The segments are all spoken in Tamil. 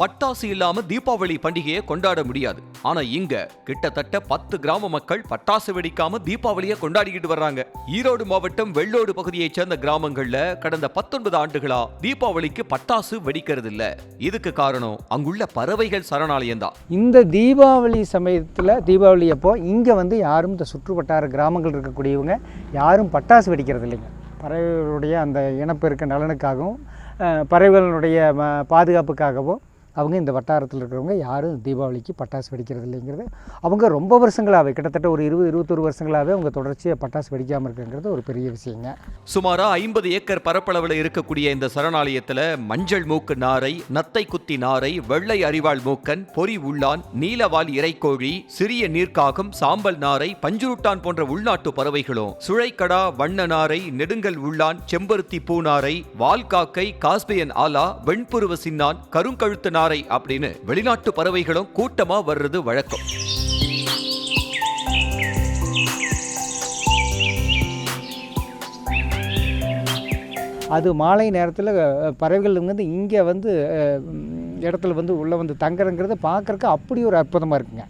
பட்டாசு இல்லாம தீபாவளி பண்டிகையை கொண்டாட முடியாது. ஆனா இங்க கிட்டத்தட்ட 10 கிராம மக்கள் பட்டாசு வெடிக்காம தீபாவளியை கொண்டாடிக்கிட்டு வர்றாங்க. ஈரோடு மாவட்டம் வெள்ளோடு பகுதியைச் சேர்ந்த கிராமங்கள்ல கடந்த 19 ஆண்டுகளா தீபாவளிக்கு பட்டாசு வெடிக்கிறது இல்ல. இதுக்கு காரணம் அங்குள்ள பறவைகள் சரணாலயம் தான். இந்த தீபாவளி சமயத்தில் தீபாவளி அப்போ இங்கே யாரும் இந்த சுற்றுவட்டார கிராமங்கள் இருக்கக்கூடியவங்க யாரும் பட்டாசு வெடிக்கிறது இல்லைங்க. பறவைகளுடைய அந்த இனப்பெருக்க நலனுக்காகவும் பறவைகளுடைய பாதுகாப்புக்காகவும் அவங்க இந்த வட்டாரத்தில் இருக்கிறவங்க யாரும் தீபாவளிக்கு பட்டாசு வெடிக்கிறது இல்லைங்கிறது அவங்க ரொம்ப வருஷங்களாகவே கிட்டத்தட்ட ஒரு 20-21 வருஷங்களாகவே அவங்க தொடர்ச்சியாக பட்டாசு வெடிக்காமல் இருக்குங்கிறது ஒரு பெரிய விஷயங்க. சுமாரா 50 ஏக்கர் பரப்பளவில் இருக்கக்கூடிய இந்த சரணாலயத்தில் மஞ்சள் மூக்கு நாரை, நத்தை குத்தி நாரை, வெள்ளை அரிவாள் மூக்கன், பொறி உள்ளான், நீலவால் இறைக்கோழி, சிறிய நீர்க்காகம், சாம்பல் நாரை, பஞ்சுருட்டான் போன்ற உள்நாட்டு பறவைகளும், சுழைக்கடா, வண்ண நாரை, நெடுங்கல் உள்ளான், செம்பருத்தி பூநாரை, வால்காக்கை, காஸ்பியன் ஆலா, வெண்புருவ சின்னான், கருங்கழுத்து நாரை அப்படின்னு வெளிநாட்டு பறவைகளும் கூட்டமா வர்றது வழக்கம். அது மாலை நேரத்தில் பறவைகள் இங்கே இடத்துல உள்ளே தங்குறங்கிறத பார்க்குறக்கு அப்படி ஒரு அற்புதமாக இருக்குங்க.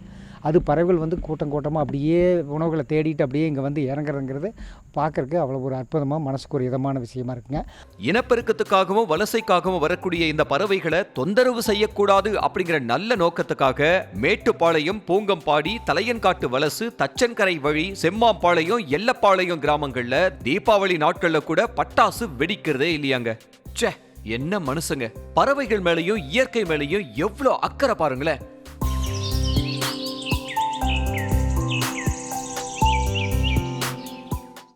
அது பறவைகள் கூட்டம் கூட்டமாக அப்படியே உணவுகளை தேடிட்டு அப்படியே இங்கே இறங்குறங்கிறது பார்க்குறக்கு அவ்வளோ ஒரு அற்புதமாக மனசுக்கு ஒரு இதமான விஷயமா இருக்குங்க. இனப்பெருக்கத்துக்காகவும் வலசைக்காகவும் வரக்கூடிய இந்த பறவைகளை தொந்தரவு செய்யக்கூடாது அப்படிங்கிற நல்ல நோக்கத்துக்காக மேட்டுப்பாளையம், பூங்கம்பாடி, தலையன்காட்டு வலசு, தச்சன்கரை வழி, செம்மாம்பாளையம், எல்லப்பாளையம் கிராமங்கள்ல தீபாவளி நாட்கள்ல கூட பட்டாசு வெடிக்கிறதே இல்லையாங்க. ச்சே, என்ன மனுஷங்க! பறவைகள் மேலையும் இயற்கை மேலையும் எவ்வளோ அக்கறை பாருங்களேன்.